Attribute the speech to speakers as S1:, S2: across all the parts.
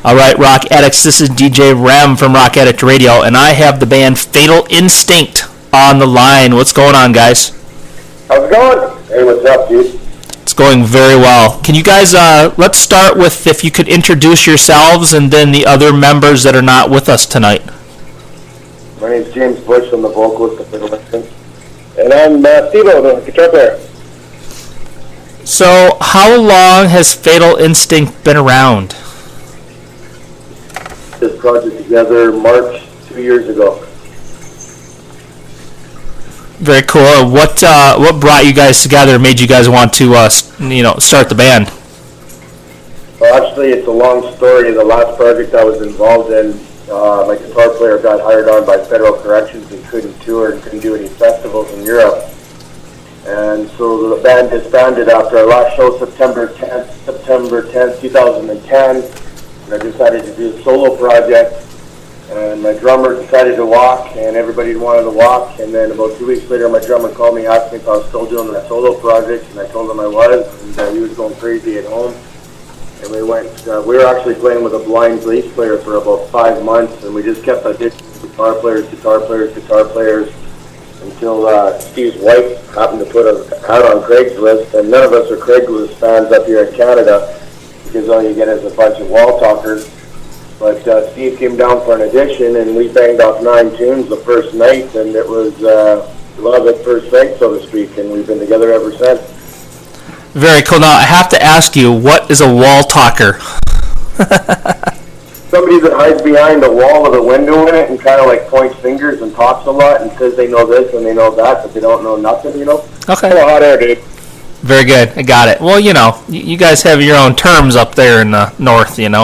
S1: All right, Rock Addicts, this is DJ REM from Rock Addict Radio, and I have the band Fatal Instinct on the line. What's going on, guys?
S2: How's it going? Hey, what's up, dude?
S1: It's going very well. Can you guys, let's start with if you could introduce yourselves and then the other members that are not with us tonight.
S2: My name's James Bush. I'm the vocalist of Fatal Instinct. And I'm Steve-O, the guitar player.
S1: So, how long has Fatal Instinct been around?
S2: This project together March 2 years ago.
S1: Very cool. What brought you guys together and made you guys want to start the band?
S2: Well, actually, it's a long story. The last project I was involved in, my guitar player got hired on by federal corrections and couldn't tour and couldn't do any festivals in Europe. And so the band disbanded after our last show, September 10th, 2010. And I decided to do a solo project. And my drummer decided to walk, and everybody wanted to walk. And then about 2 weeks later, my drummer called me, asked me if I was still doing that solo project, and I told him I was, and he was going crazy at home. And we went. We were actually playing with a blind bass player for about 5 months, and we just kept auditioning guitar players, until Steve's wife happened to put an ad on Craigslist, and none of us are Craigslist fans up here in Canada, because all you get is a bunch of wall talkers. But Steve came down for an audition, and we banged off 9 tunes the first night, and it was love at first sight, so to speak, and we've been together ever since.
S1: Very cool. Now, I have to ask you, what is a wall talker?
S2: Somebody that hides behind a wall with a window in it and kind of like points fingers and talks a lot and says they know this and they know that, but they don't know nothing, you know?
S1: Okay.
S2: Hello, hot air, dude.
S1: Very good. I got it. Well, you guys have your own terms up there in the north,
S2: Yeah,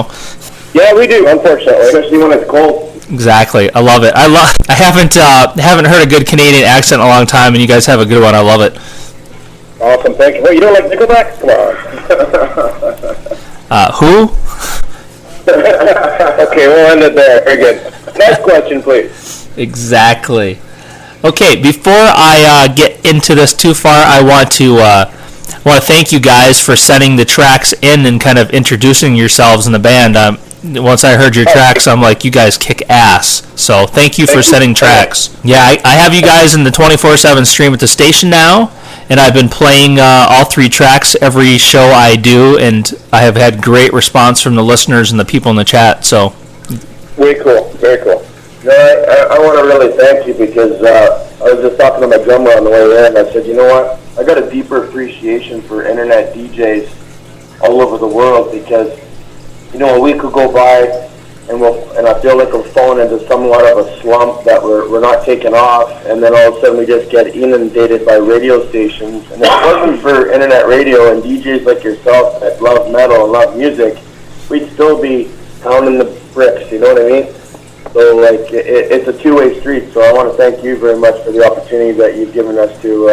S2: we do, unfortunately, especially when it's cold.
S1: Exactly. I love it. I haven't heard a good Canadian accent in a long time, and you guys have a good one. I love it.
S2: Awesome, thank you. Well, you don't like Nickelback? Come on.
S1: Who?
S2: Okay, we'll end it there. Very good. Next question, please.
S1: Exactly. Okay, before I get into this too far, I want to thank you guys for sending the tracks in and kind of introducing yourselves in the band. Once I heard your tracks, I'm like, you guys kick ass. So thank you for sending tracks. Yeah, I have you guys in the 24/7 stream at the station now, and I've been playing all 3 tracks every show I do, and I have had great response from the listeners and the people in the chat. So,
S2: very cool, very cool. No, I want to really thank you because I was just talking to my drummer on the way there, and I said, you know what? I got a deeper appreciation for internet DJs all over the world because, a week will go by, and I feel like we're falling into somewhat of a slump that we're not taking off, and then all of a sudden we just get inundated by radio stations. And if it wasn't for internet radio and DJs like yourself that love metal and love music, we'd still be pounding the bricks, you know what I mean? So, it's a two-way street, so I want to thank you very much for the opportunity that you've given us to,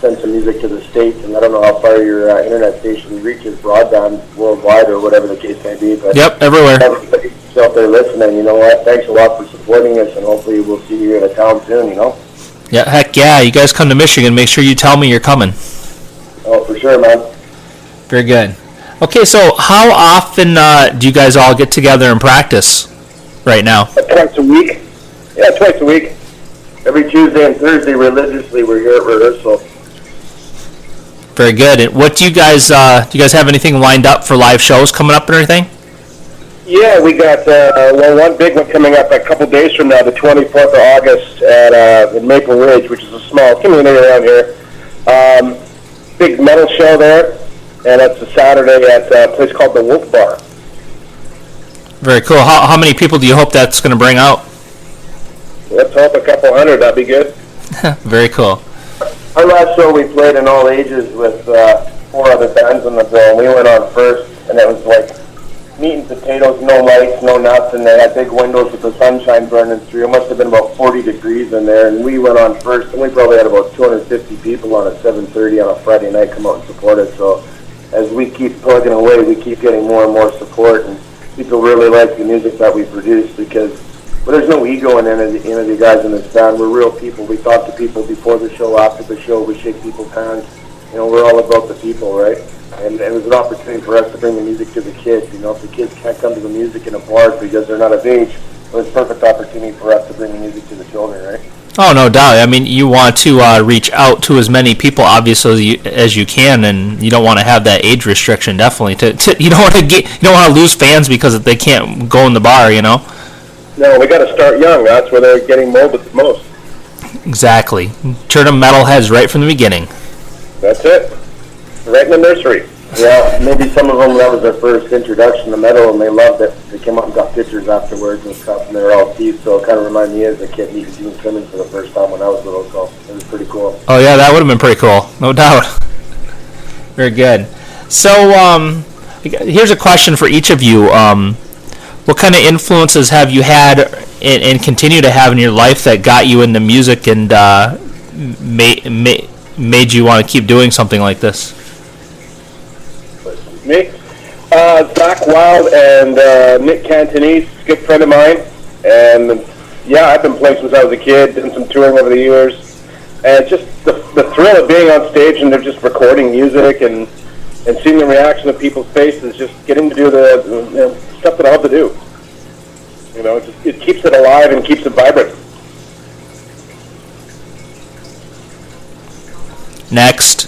S2: send some music to the States, and I don't know how far your internet station reaches broadband worldwide or whatever the case may be, but
S1: yep, everywhere.
S2: Everybody out there listening, you know what, thanks a lot for supporting us, and hopefully we'll see you in a town soon,
S1: Yeah, heck yeah, you guys come to Michigan, make sure you tell me you're coming.
S2: Oh, for sure, man.
S1: Very good. Okay, so how often do you guys all get together and practice right now?
S2: Twice a week. Yeah, twice a week. Every Tuesday and Thursday religiously we're here at rehearsal.
S1: Very good. And what do you guys have anything lined up for live shows coming up and everything?
S2: Yeah, we got one big one coming up a couple days from now, the 24th of August at Maple Ridge, which is a small community around here. Big metal show there, and that's a Saturday at a place called the Wolf Bar.
S1: Very cool. How many people do you hope that's going to bring out?
S2: Let's hope a couple hundred. That'd be good.
S1: Very cool.
S2: Our last show we played in all ages with 4 other bands on the bill. We went on first, and it was like meat and potatoes, no lights, no nothing. They had big windows with the sunshine burning through. It must have been about 40 degrees in there, and we went on first, and we probably had about 250 people on at 7:30 on a Friday night come out and support us. So as we keep plugging away, we keep getting more and more support, and people really like the music that we produce because there's no ego in any of the guys in this band. We're real people. We talk to people before the show, after the show. We shake people's hands. We're all about the people, right? And it was an opportunity for us to bring the music to the kids. You know, if the kids can't come to the music in a bar because they're not of age, it was a perfect opportunity for us to bring the music to the children, right?
S1: Oh, no doubt. I mean, you want to reach out to as many people, obviously, as you can, and you don't want to have that age restriction. Definitely, you don't want to lose fans because they can't go in the bar. You know.
S2: No, we got to start young. That's where they're getting molded the most.
S1: Exactly. Turn them metalheads right from the beginning.
S2: That's it. Right in the nursery. Yeah, maybe some of them, that was their first introduction to metal, and they loved it. They came up and got pictures afterwards and stuff, and they were all teased, so it kind of reminded me as a kid meeting Gene Simmons for the first time when I was little, so it was pretty cool.
S1: Oh, yeah, that would have been pretty cool. No doubt. Very good. So, here's a question for each of you. What kind of influences have you had and continue to have in your life that got you into music and made you want to keep doing something like this?
S2: Me? Zach Wild and Nick Cantonese, good friend of mine. And yeah, I've been playing since I was a kid, done some touring over the years. And just the thrill of being on stage and they're just recording music and seeing the reaction of people's faces, just getting to do the stuff that I love to do. You know, it keeps it alive and keeps it vibrant.
S1: Next.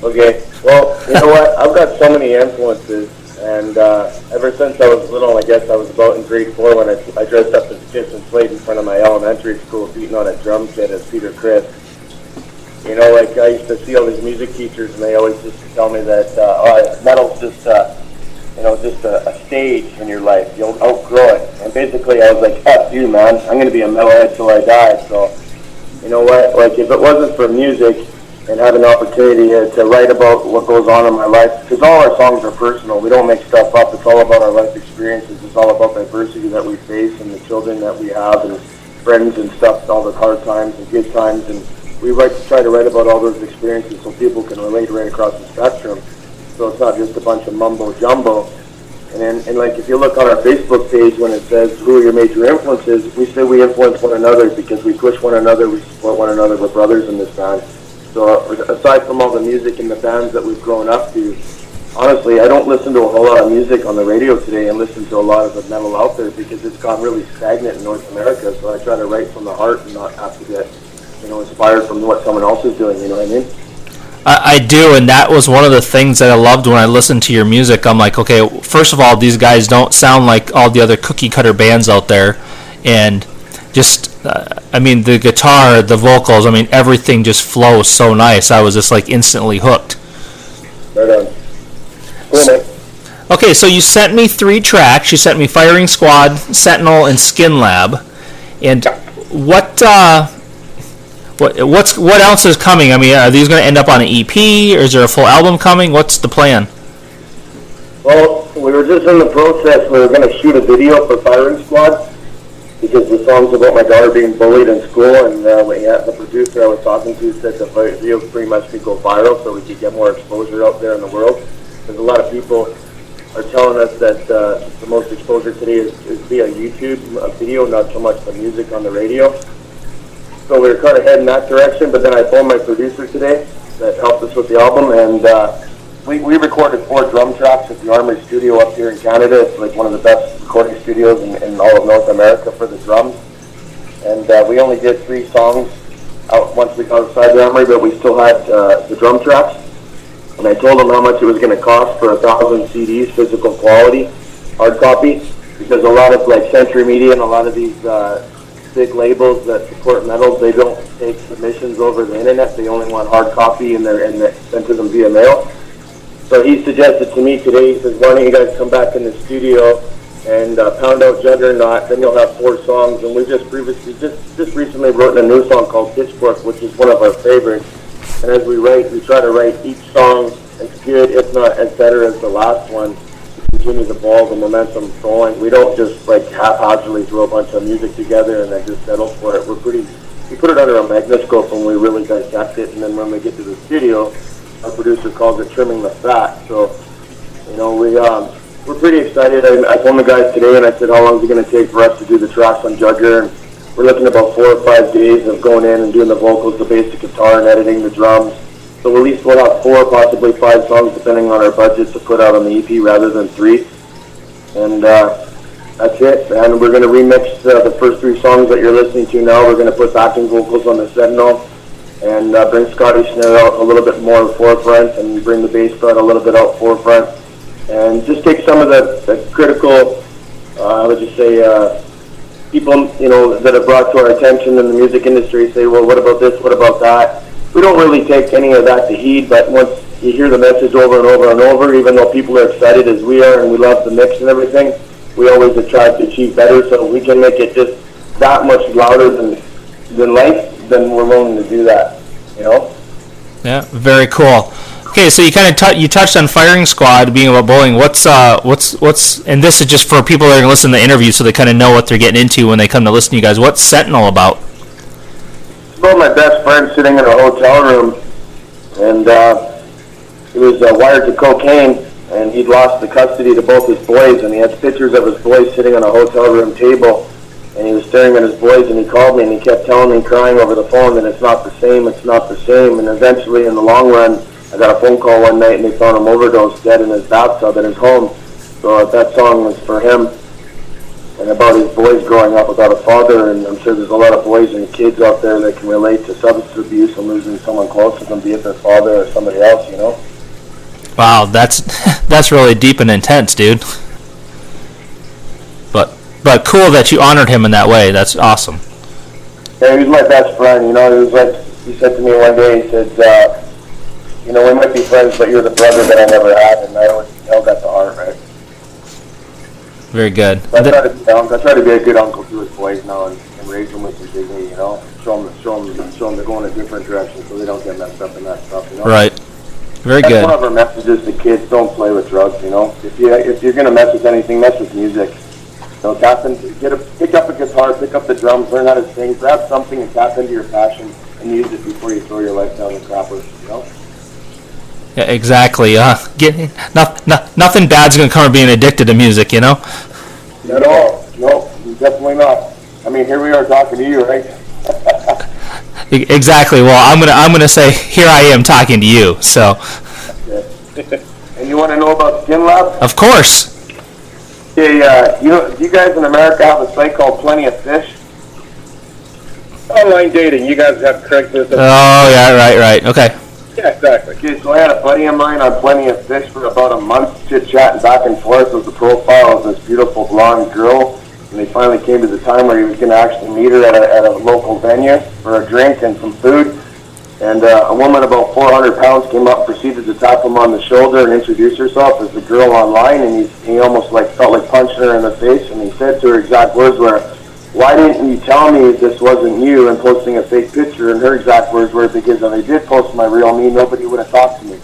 S2: Okay. Well, you know what? I've got so many influences, and ever since I was little, I guess I was about in grade 4 when I dressed up as Kiss and played in front of my elementary school, beating on a drum kit as Peter Criss. You know, like I used to see all these music teachers, and they always used to tell me that metal's just a stage in your life. You'll outgrow it. And basically, I was like, F you, man. I'm going to be a metalhead till I die. So, you know what? Like, if it wasn't for music and have an opportunity to write about what goes on in my life, because all our songs are personal. We don't make stuff up. It's all about our life experiences. It's all about diversity that we face and the children that we have and friends and stuff, all the hard times and good times. And we try to write about all those experiences so people can relate right across the spectrum. So it's not just a bunch of mumbo jumbo. And like if you look on our Facebook page when it says who are your major influences, we say we influence one another because we push one another, we support one another. We're brothers in this band. So aside from all the music and the bands that we've grown up to, honestly, I don't listen to a whole lot of music on the radio today and listen to a lot of the metal out there because it's gotten really stagnant in North America. So I try to write from the heart and not have to get, inspired from what someone else is doing. You know what I mean?
S1: I do, and that was one of the things that I loved when I listened to your music. I'm like, okay, first of all, these guys don't sound like all the other cookie-cutter bands out there, and just, the guitar, the vocals, everything just flows so nice. I was just, instantly hooked.
S2: Right on. Cool, man.
S1: Okay, so you sent me 3 tracks. You sent me Firing Squad, Sentinel, and Skin Lab. And what else is coming? Are these going to end up on an EP, or is there a full album coming? What's the plan?
S2: Well, we were just in the process. We were going to shoot a video for Firing Squad because the song's about my daughter being bullied in school, and the producer I was talking to said the video pretty much could go viral so we could get more exposure out there in the world. Because a lot of people are telling us that the most exposure today is via YouTube, a video, not so much the music on the radio. So we were kind of heading that direction, but then I phoned my producer today that helped us with the album, and we recorded 4 drum tracks at the Armory Studio up here in Canada. It's like one of the best recording studios in all of North America for the drums. And we only did 3 songs out once we got outside the Armory, but we still had the drum tracks. And I told them how much it was going to cost for 1,000 CDs, physical quality, hard copy, because a lot of Century Media and a lot of these big labels that support metal, they don't take submissions over the internet. They only want hard copy and they're sent to them via mail. So he suggested to me today, he says, why don't you guys come back in the studio and pound out Juggernaut, then you'll have 4 songs. And we just recently wrote a new song called Pitchfork, which is one of our favorites. And as we try to write each song as good, if not as better as the last one, continue the ball, the momentum going. We don't just haphazardly throw a bunch of music together and then just settle for it. We put it under a magnascope and we really dissect it, and then when we get to the studio, our producer calls it trimming the fat. So, we're pretty excited. I phoned the guys today and I said, how long is it going to take for us to do the tracks on Jugger? And we're looking at about 4 or 5 days of going in and doing the vocals, the basic guitar, and editing the drums. So at least we'll have 4, possibly 5 songs, depending on our budget, to put out on the EP rather than 3. And that's it. And we're going to remix the first 3 songs that you're listening to now. We're going to put backing vocals on the Sentinel and bring Scotty snare out a little bit more forefront and bring the bass drum a little bit out forefront. And just take some of the critical, I would just say, people, that are brought to our attention in the music industry, say, well, what about this, what about that? We don't really take any of that to heed, but once you hear the message over and over and over, even though people are excited as we are and we love the mix and everything, we always try to achieve better, so we can make it just that much louder than life, then we're willing to do that,
S1: Yeah, very cool. Okay, so you kind of you touched on Firing Squad being about bowling. What's and this is just for people that are going to listen to the interview, so they kind of know what they're getting into when they come to listen to you guys. What's Sentinel about?
S2: It's about my best friend sitting in a hotel room, and he was wired to cocaine, and he'd lost the custody to both his boys, and he had pictures of his boys sitting on a hotel room table, and he was staring at his boys, and he called me, and he kept telling me, crying over the phone, that it's not the same, and eventually, in the long run, I got a phone call one night, and they found him overdosed, dead in his bathtub at his home. So that song was for him, and about his boys growing up without a father, and I'm sure there's a lot of boys and kids out there that can relate to substance abuse and losing someone close to them, be it their father or somebody else,
S1: Wow, that's really deep and intense, dude. But cool that you honored him in that way. That's awesome.
S2: Yeah, he was my best friend. He was like, he said to me one day, he said, we might be friends, but you're the brother that I never had, and I always held that to heart, right?
S1: Very good.
S2: So I try to be a good uncle to his boys now and raise them with some dignity, show them they're going a different direction so they don't get messed up in that stuff,
S1: Right. Very
S2: That's
S1: good.
S2: one of our messages to kids: don't play with drugs. If you're gonna mess with anything, mess with music. Tap in, pick up a guitar, pick up the drums, learn how to sing, grab something and tap into your passion and use it before you throw your life down the crapper.
S1: Yeah, exactly. Nothing bad's gonna come from being addicted to music,
S2: Not at all. No, definitely not. I mean, here we are talking to you, right?
S1: Exactly. Well, I'm gonna say here I am talking to you. So.
S2: And you want to know about Skin Lab?
S1: Of course.
S2: Yeah, you guys in America have a site called Plenty of Fish? Online dating. You guys have Craigslist.
S1: Oh yeah, right. Okay.
S2: Yeah, exactly. Okay, so I had a buddy of mine on Plenty of Fish for about a month, chit-chatting back and forth with the profile of this beautiful blonde girl, and they finally came to the time where he was going to actually meet her at a local venue for a drink and some food, and a woman about 400 pounds came up and proceeded to tap him on the shoulder and introduce herself as the girl online, and he almost felt like punching her in the face, and he said to her exact words were, "Why didn't you tell me this wasn't you?" and posting a fake picture, and her exact words were, "Because if I did post my real me, nobody would have talked to me."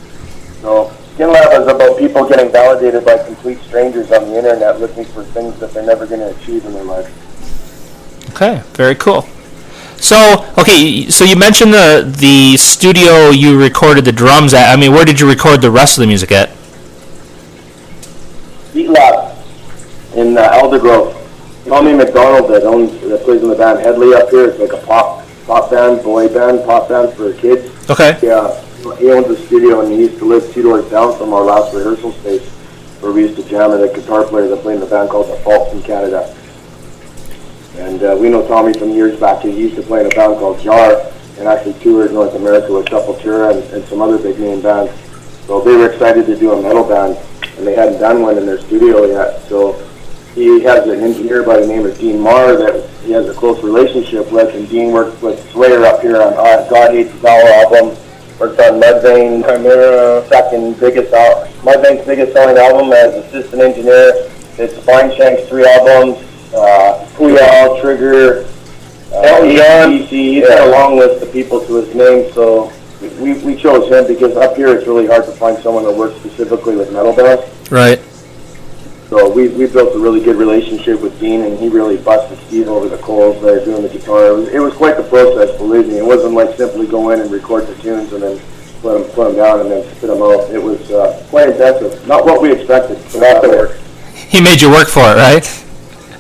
S2: So Skin Lab is about people getting validated by complete strangers on the internet looking for things that they're never going to achieve in their life.
S1: Okay, very cool. So you mentioned the studio you recorded the drums at. I mean, where did you record the rest of the music at?
S2: Beat Lab in Elder Grove. Tommy McDonald that plays in the band Headley up here. It's like a pop band, pop band for kids.
S1: Okay.
S2: Yeah, he owns a studio, and he used to live 2 doors down from our last rehearsal space where we used to jam with a guitar player that played in a band called The Faults in Canada. And we know Tommy from years back. He used to play in a band called Jar and actually toured North America with Sepultura and some other big name bands. So they were excited to do a metal band, and they hadn't done one in their studio yet. So he has an engineer by the name of Dean Marr that he has a close relationship with, and Dean worked with Slayer up here on God Hates His Hour album, worked on Mudvayne, Mudvayne's biggest selling album as assistant engineer. It's Spineshank's 3 albums, Puyal, Trigger, EC. He's got a long list of people to his name, so we chose him because up here it's really hard to find someone that works specifically with metal bands.
S1: Right.
S2: So we built a really good relationship with Dean, and he really busted Steve over the coals there doing the guitar. It was quite the process, believe me. It wasn't like simply go in and record the tunes and then put them down and then spit them out. It was quite intensive. Not what we expected, but that work.
S1: He made you work for it, right?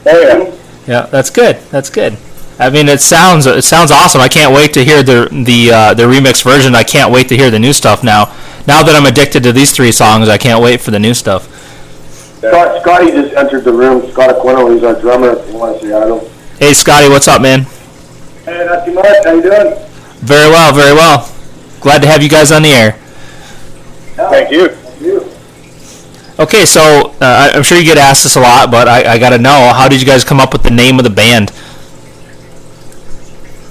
S2: Oh yeah.
S1: Yeah, that's good. That's good. I mean, it sounds awesome. I can't wait to hear the remix version. I can't wait to hear the new stuff now. Now that I'm addicted to these 3 songs, I can't wait for the new stuff.
S2: Scotty just entered the room. Scott Aquino, he's our drummer. If you want to say hello.
S1: Hey, Scotty, what's up, man?
S2: Hey, not too much. How you doing?
S1: Very well, very well. Glad to have you guys on the air.
S2: Thank you. Thank you.
S1: Okay, so I'm sure you get asked this a lot, but I got to know, how did you guys come up with the name of the band?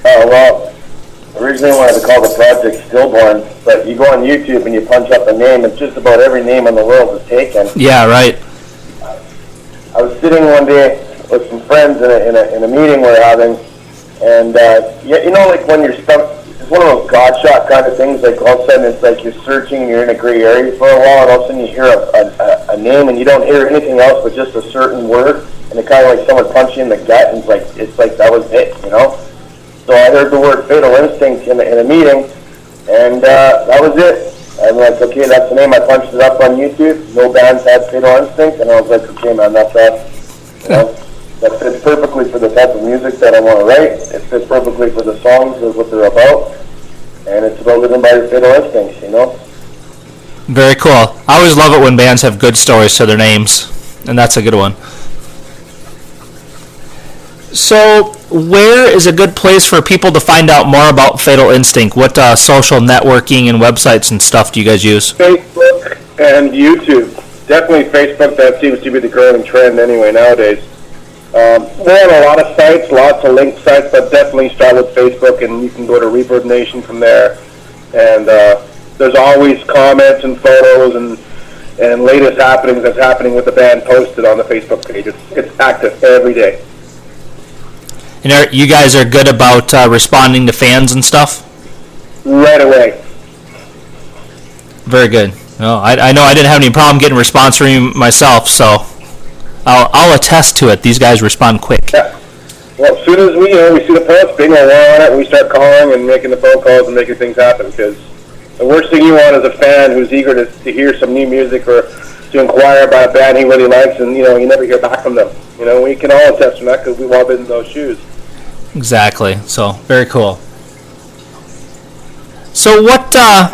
S2: Oh, well, originally I wanted to call the project Stillborn, but you go on YouTube and you punch up a name, and just about every name in the world is taken.
S1: Yeah, right.
S2: I was sitting one day with some friends in a meeting we're having, and you know, like when you're stuck, it's one of those God shot kind of things, like all of a sudden it's like you're searching and you're in a gray area for a while, and all of a sudden you hear a name and you don't hear anything else but just a certain word, and it kind of like someone punched you in the gut, and it's like that was it, you know? So I heard the word Fatal Instinct in a meeting, and that was it. I'm like, okay, that's the name. I punched it up on YouTube. No bands had Fatal Instinct, and I was like, okay, man, that's that. You know, that fits perfectly for the type of music that I want to write. It fits perfectly for the songs of what they're about, and it's about living by your fatal instincts, you know.
S1: Very cool. I always love it when bands have good stories to their names, and that's a good one. So, where is a good place for people to find out more about Fatal Instinct? What social networking and websites and stuff do you guys use?
S2: Facebook and YouTube. Definitely Facebook. That seems to be the growing trend anyway nowadays. We're on a lot of sites, lots of linked sites, but definitely start with Facebook, and you can go to Reverb Nation from there. And there's always comments and photos and latest happenings that's happening with the band posted on the Facebook page. It's active every day.
S1: And you guys are good about responding to fans and stuff?
S2: Right away.
S1: Very good. No, I know I didn't have any problem getting a response from you myself, so I'll attest to it. These guys respond quick.
S2: Yeah. Well, as soon as we see the post, bing, we're on it, we start calling and making the phone calls and making things happen, because the worst thing you want is a fan who's eager to hear some new music or to inquire about a band he really likes, and you never hear back from them. We can all attest from that because we've all been in those shoes.
S1: Exactly. So, very cool. So what,
S2: I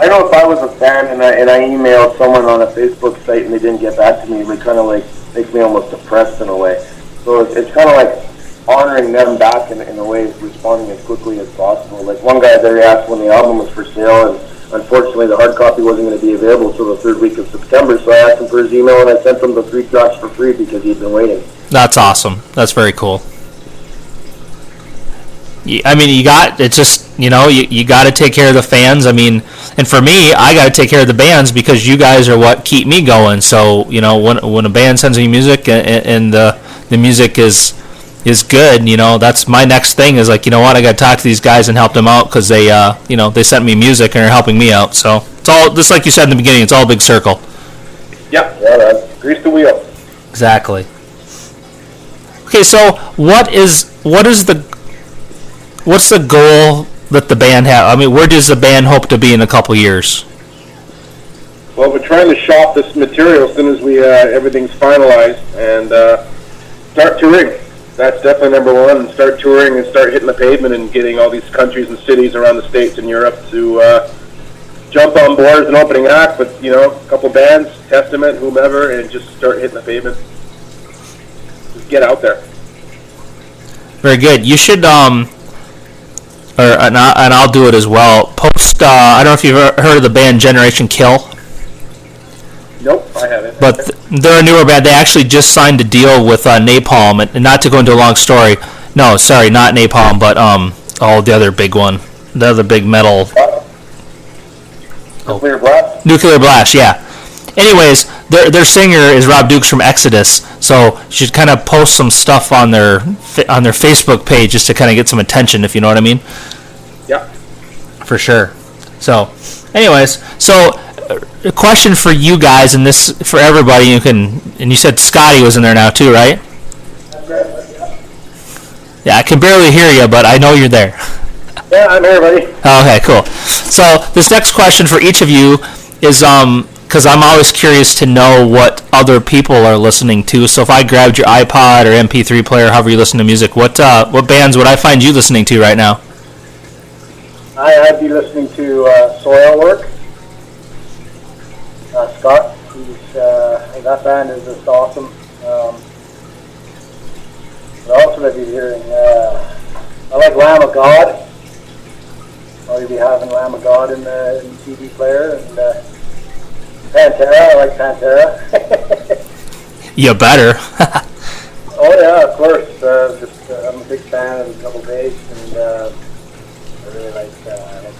S2: know if I was a fan and I emailed someone on a Facebook site and they didn't get back to me, it would kind of like make me almost depressed in a way. So it's kind of like honoring them back in a way, responding as quickly as possible. Like one guy there asked when the album was for sale, and unfortunately the hard copy wasn't going to be available until the 3rd week of September, so I asked him for his email and I sent him the 3 tracks for free because he'd been waiting.
S1: That's awesome. That's very cool. I mean, you got to take care of the fans. I mean, and for me, I got to take care of the bands because you guys are what keep me going. So, when a band sends me music and the music is good, that's my next thing is like, what, I got to talk to these guys and help them out because they, they sent me music and are helping me out. So it's all, just like you said in the beginning, it's all a big circle.
S2: Yeah, that's grease the wheel.
S1: Exactly. Okay, so what's the goal that the band have? I mean, where does the band hope to be in a couple years?
S2: Well, we're trying to shop this material as soon as we everything's finalized and start touring. That's definitely number one. And start touring and start hitting the pavement and getting all these countries and cities around the States and Europe to jump on board as an opening act with, a couple bands, Testament, whomever, and just start hitting the pavement. Just get out there.
S1: Very good. You should and I'll do it as well. Post. I don't know if you've ever heard of the band Generation Kill.
S2: Nope, I haven't.
S1: But they're a newer band. They actually just signed a deal with Napalm, and not to go into a long story. No, sorry, not Napalm, but the other big one, the other big metal.
S2: Nuclear Blast.
S1: Nuclear Blast, yeah. Anyways, their singer is Rob Dukes from Exodus, so you should kind of post some stuff on their Facebook page just to kind of get some attention, if you know what I mean.
S2: Yeah.
S1: For sure. So, anyways, a question for you guys, and this for everybody. And you said Scotty was in there now too, right? Yeah, I can barely hear you, but I know you're there.
S2: Yeah, I'm here, buddy.
S1: Okay, cool. So this next question for each of you is because I'm always curious to know what other people are listening to. So if I grabbed your iPod or MP3 player, however you listen to music, what bands would I find you listening to right now?
S3: I'd be listening to Soilwork. Scott, that band is just awesome. What else would I be hearing? I like Lamb of God. I'll be having Lamb of God in the CD player, and Pantera. I like Pantera.
S1: You better.
S3: Oh yeah, of course. I'm a big fan of double bass, and I really like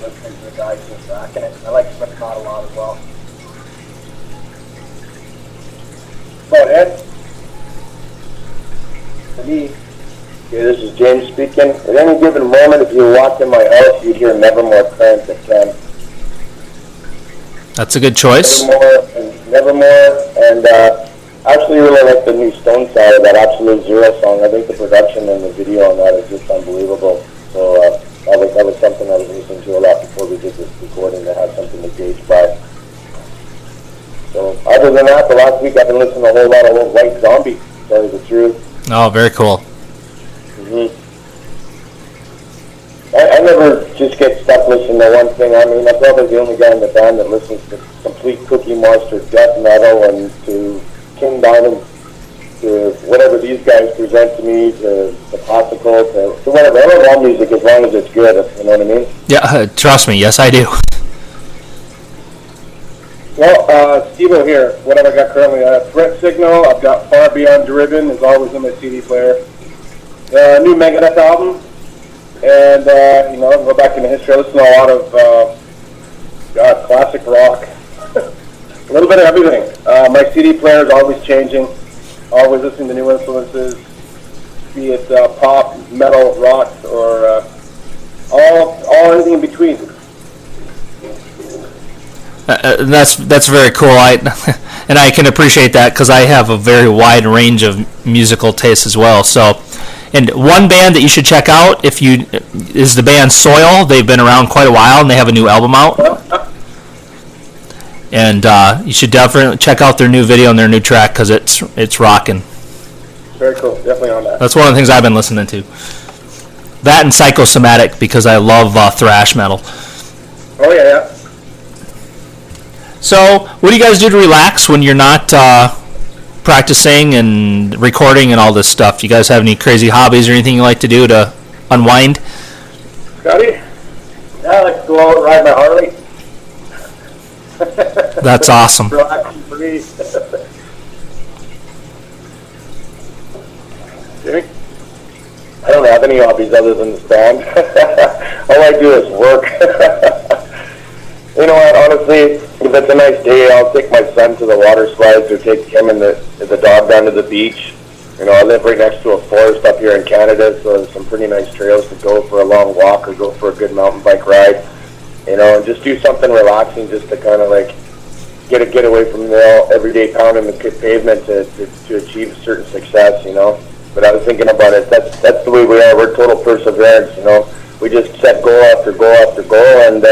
S3: listening to the guys who's rocking it. I like Slipknot a lot as well. Go ahead. For me.
S2: Okay, this is James speaking. At any given moment, if you walked in my house, you'd hear Nevermore crank at 10.
S1: That's a good choice.
S2: Nevermore, and actually really like the new Stone side of that Absolute Zero song. I think the production and the video on that is just unbelievable. So that was something I was listening to a lot before we did this recording to have something to gauge by. So other than that, the last week I've been listening to a whole lot of old White Zombie, to tell you the truth.
S1: Oh, very cool.
S2: I never just get stuck listening to one thing. I mean, I'm probably the only guy in the band that listens to complete Cookie Monster death metal and to King Diamond, to whatever these guys present to me, to the classical, to whatever. I love all music as long as it's good, you know what I mean?
S1: Yeah, trust me. Yes, I do.
S3: Well, Steve-O here. What have I got currently? Threat Signal. I've got Far Beyond Driven is always in my CD player. New Megadeth album. And, go back into history. I listen to a lot of classic rock. A little bit of everything. My CD player is always changing. Always listening to new influences. Be it pop, metal, rock, or all anything in between.
S1: That's very cool. And I can appreciate that because I have a very wide range of musical tastes as well. So, and one band that you should check out is the band Soil. They've been around quite a while and they have a new album out. And you should definitely check out their new video and their new track because it's rocking.
S3: Very cool. Definitely on that.
S1: That's one of the things I've been listening to. That and Psychosomatic because I love thrash metal.
S3: Oh yeah.
S1: So, what do you guys do to relax when you're not practicing and recording and all this stuff? Do you guys have any crazy hobbies or anything you like to do to unwind?
S3: Scotty? Yeah, I like to go out and ride my Harley.
S1: That's awesome.
S3: Relax and breathe. Jimmy?
S2: I don't have any hobbies other than this band. All I do is work. You know what, honestly, if it's a nice day, I'll take my son to the water slides or take him and the dog down to the beach. You know, I live right next to a forest up here in Canada, so there's some pretty nice trails to go for a long walk or go for a good mountain bike ride. You know, and just do something relaxing just to kind of like get away from the everyday pounding the pavement to achieve certain success, you know. But I was thinking about it, that's the way we are. We're total perseverance, you know. We just set goal after goal after goal, and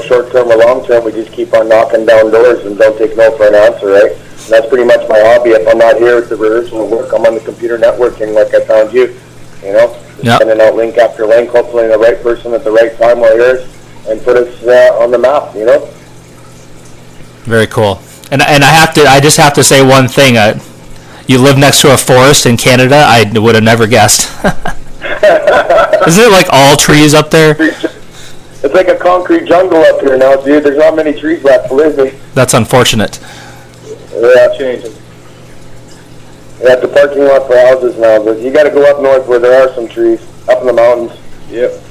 S2: short term or long term, we just keep on knocking down doors and don't take no for an answer, right? And that's pretty much my hobby. If I'm not here at the rehearsal work, I'm on the computer networking like I found you, you know? Just sending out link after link, hopefully the right person at the right time will hear us and put us on the map, you know?
S1: Very cool. And I just have to say one thing. You live next to a forest in Canada. I would have never guessed. Isn't it like all trees up there?
S2: It's like a concrete jungle up here now, dude. There's not many trees left, believe me.
S1: That's unfortunate.
S2: Yeah, changing. Yeah, the parking lot for houses now, but you got to go up north where there are some trees, up in the mountains. Yep.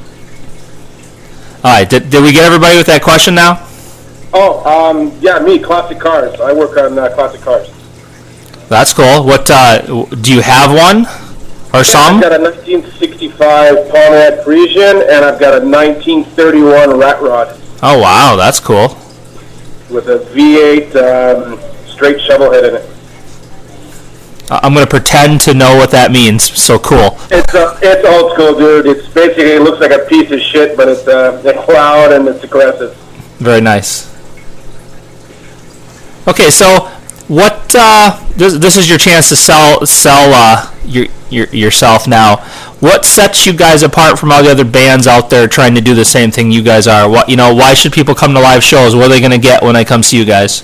S1: All right, did we get everybody with that question now?
S3: Oh, yeah, me, classic cars. I work on classic cars.
S1: That's cool. What do you have one or some?
S3: I've got a 1965 Pontiac Parisian, and I've got a 1931 Rat Rod.
S1: Oh wow, that's cool.
S3: With a V8 straight shovel head in it.
S1: I'm gonna pretend to know what that means. So cool.
S3: It's old school, dude. It's basically, it looks like a piece of shit, but it's loud and it's aggressive.
S1: Very nice. Okay, so what? This is your chance to sell yourself now. What sets you guys apart from all the other bands out there trying to do the same thing you guys are? What why should people come to live shows? What are they going to get when they come see you guys?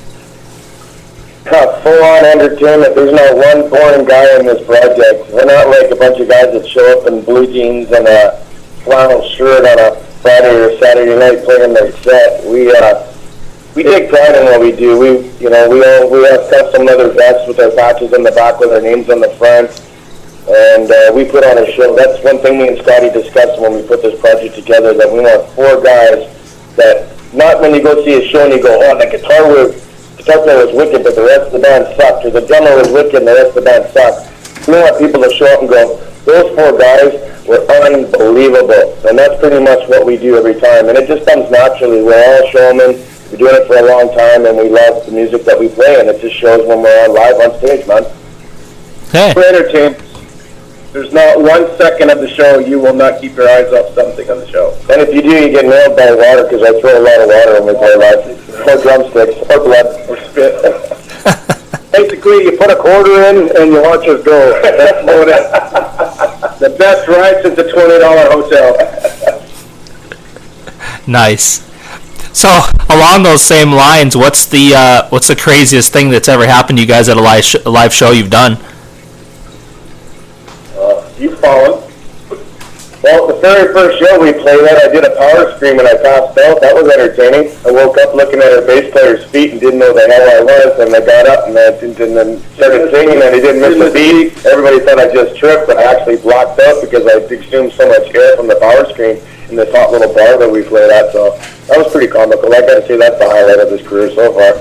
S3: Full-on entertainment. There's not one boring guy in this project. We're not like a bunch of guys that show up in blue jeans and a flannel shirt on a Friday or Saturday night playing their set. We take pride in what we do. We have custom leather vests with our patches on the back with our names on the front, and we put on a show. That's one thing me and Scotty discussed when we put this project together, that we want 4 guys that, not when you go see a show and you go, oh, the guitar player was wicked, but the rest of the band sucked, or the drummer was wicked and the rest of the band sucked. We want people to show up and go, those 4 guys were unbelievable, and that's pretty much what we do every time, and it just comes naturally. We're all showmen. We're doing it for a long time, and we love the music that we play, and it just shows when we're on live on stage, man.
S1: Hey.
S3: We're entertained. There's not 1 second of the show you will not keep your eyes off something on the show. And if you do, you get nailed by water, because I throw a lot of water when we play live. Or drumsticks, or blood, or spit. Basically, you put a quarter in, and you watch us go. That's what it is. The best ride since a $20 hotel.
S1: Nice. So along those same lines, what's the craziest thing that's ever happened to you guys at a live show you've done?
S3: You've fallen. Well, the very first show we played at, I did a power scream and I passed out. That was entertaining. I woke up looking at our bass player's feet and didn't know the hell I was, and I got up and then started singing, and I didn't miss a beat. Everybody thought I just tripped, but I actually blocked out because I consumed so much air from the power scream in this hot little bar that we played at. So that was pretty comical. I got to say that's the highlight of this career so far.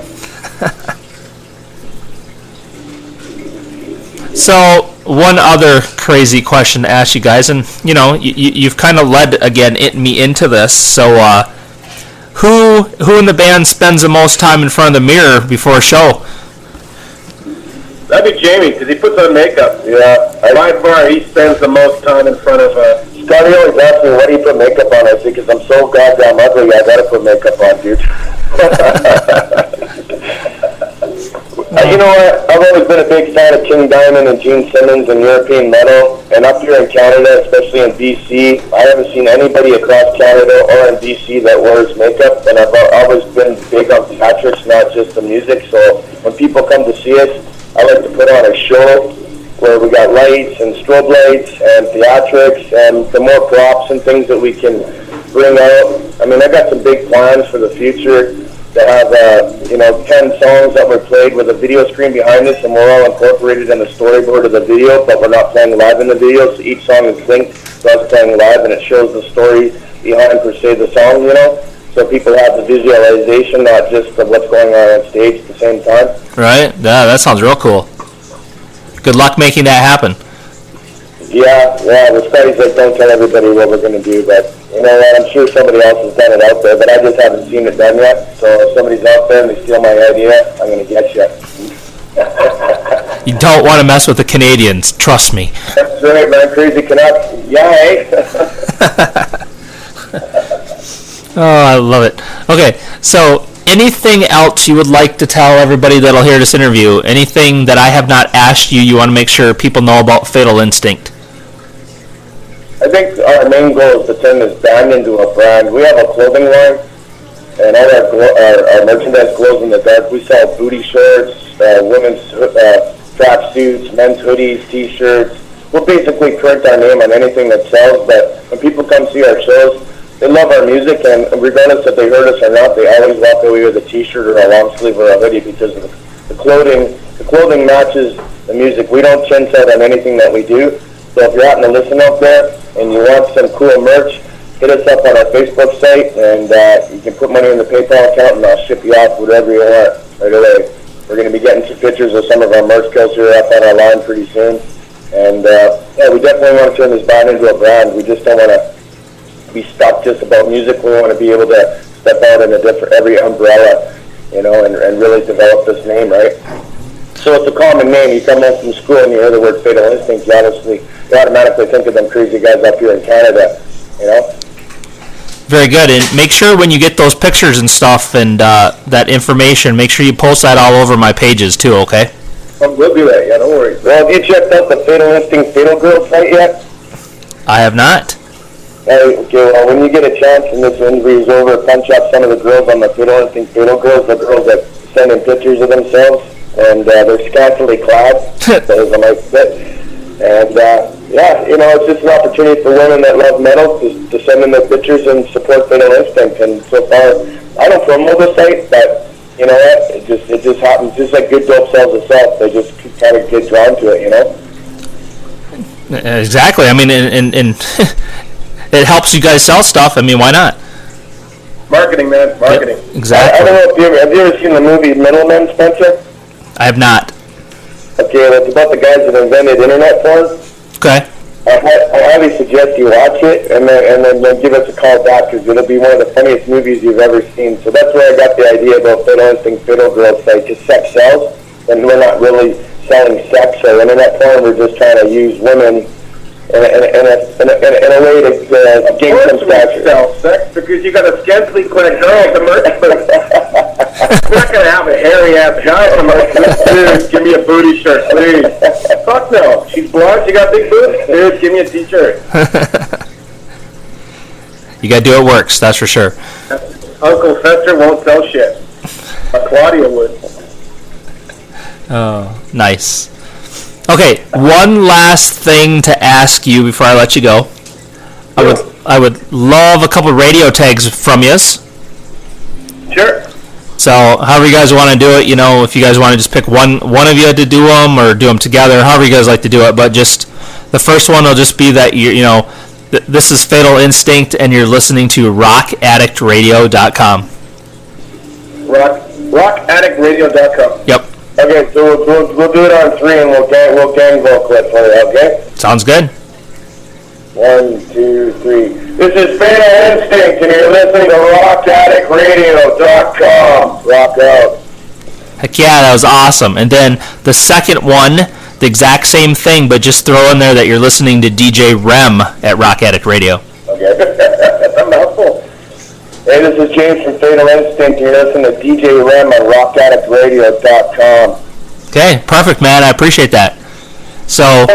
S1: So one other crazy question to ask you guys, and you've kind of led again me into this. So who in the band spends the most time in front of the mirror before a show?
S3: That'd be Jamie, because he puts on makeup. Yeah, by far he spends the most time in front of Scotty always asks me, why do you put makeup on? I say, because I'm so goddamn ugly, I gotta put makeup on, dude. You know what? I've always been a big fan of King Diamond and Gene Simmons and European metal. And up here in Canada, especially in BC, I haven't seen anybody across Canada or in BC that wears makeup. And I've always been big on theatrics, not just the music. So when people come to see us, I like to put on a show where we got lights and strobe lights and theatrics and the more props and things that we can bring out. I mean, I got some big plans for the future to have, 10 songs that were played with a video screen behind us, and we're all incorporated in the storyboard of the video, but we're not playing live in the video, so each song is linked to us playing live, and it shows the story behind, per se, the song, so people have the visualization, not just of what's going on stage at the same time.
S1: Right? Yeah, that sounds real cool. Good luck making that happen.
S3: Yeah, the studies like, don't tell everybody what we're going to do, but you know what, I'm sure somebody else has done it out there, but I just haven't seen it done yet, so if somebody's out there and they steal my idea, I'm going to get you.
S1: You don't want to mess with the Canadians, trust me.
S3: That's right, man, crazy Canucks, yay!
S1: Oh, I love it. Okay, so anything else you would like to tell everybody that'll hear this interview? Anything that I have not asked you want to make sure people know about Fatal Instinct?
S3: I think our main goal is to turn this band into a brand. We have a clothing line, and all our merchandise glows in the dark. We sell booty shorts, women's track suits, men's hoodies, T-shirts. We'll basically print our name on anything that sells, but when people come see our shows, they love our music, and regardless if they heard us or not, they always walk away with a T-shirt or a long sleeve or a hoodie because of the clothing. The clothing matches the music. We don't chin out on anything that we do. So if you're out in the listen up there and you want some cool merch, hit us up on our Facebook site, and you can put money in the PayPal account, and I'll ship you off whatever you want right away. We're going to be getting some pictures of some of our merch kills here up on our line pretty soon. And we definitely want to turn this band into a brand. We just don't want to be stuck just about music. We want to be able to step out in every umbrella, and really develop this name, right? So it's a common name. You come home from school and you hear the word Fatal Instinct, you automatically think of them crazy guys up here in Canada,
S1: Very good. And make sure when you get those pictures and stuff and that information, make sure you post that all over my pages too, okay?
S3: We'll do that, yeah, don't worry. Well, have you checked out the Fatal Instinct Fatal Girl site yet?
S1: I have not.
S3: Okay, well, when you get a chance and this interview is over, punch up some of the girls on the Fatal Instinct Fatal Girls, the girls that send in pictures of themselves, and they're scantily clad. And, yeah, you know, it's just an opportunity for women that love metal to send in their pictures and support Fatal Instinct. And so far, I don't promote the site, but you know what? It just happens. Just like Good Dope sells itself, they just kind of get drawn to it, you know.
S1: Exactly. I mean, and it helps you guys sell stuff. I mean, why not?
S3: Marketing, man, marketing.
S1: Yep, exactly.
S3: I don't know if have you ever seen the movie Middlemen, Spencer?
S1: I have not.
S3: Okay, well, it's about the guys that invented internet porn.
S1: Okay.
S3: I highly suggest you watch it and then give us a call back, because it'll be one of the funniest movies you've ever seen. So that's where I got the idea about Fatal Instinct Fatal Girl site, because sex sells, and we're not really selling sex or internet porn. We're just trying to use women in a way to gain some stature. Sell sex because you got a scantily clad girl at the merch booth. We're not gonna have a hairy ass guy at the merch booth. Dude, give me a booty shirt, please. Fuck no. She's blonde. She got big boobs. Dude, give me a t-shirt.
S1: You gotta do it works. That's for sure.
S3: Uncle Fester won't sell shit. But Claudia would.
S1: Oh, nice. Okay, one last thing to ask you before I let you go. I would love a couple radio tags from yous.
S3: Sure.
S1: So, however you guys want to do it, you know, if you guys want to just pick one of you to do them or do them together, however you guys like to do it. But just the first one will just be that you know, this is Fatal Instinct, and you're listening to RockAddictRadio.com. RockAddictRadio.com. Yep.
S3: Okay, so we'll do it on three, and we'll gang vocal it for you, okay?
S1: Sounds good.
S3: 1, 2, 3. This is Fatal Instinct, and you're listening to RockAddictRadio.com. Rock out.
S1: Heck yeah, that was awesome. And then the second one, the exact same thing, but just throw in there that you're listening to DJ REM at Rock Addict Radio.
S3: Okay, that's a mouthful. Hey, this is James from Fatal Instinct. You're listening to DJ REM on RockAddictRadio.com.
S1: Okay, perfect, man. I appreciate that. So,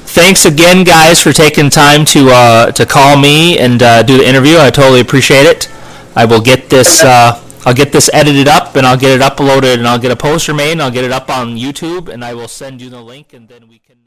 S1: thanks again, guys, for taking time to call me and do the interview. I totally appreciate it. I will get this. I'll get this edited up, and I'll get it uploaded, and I'll get a poster made, and I'll get it up on YouTube, and I will send you the link, and then we can.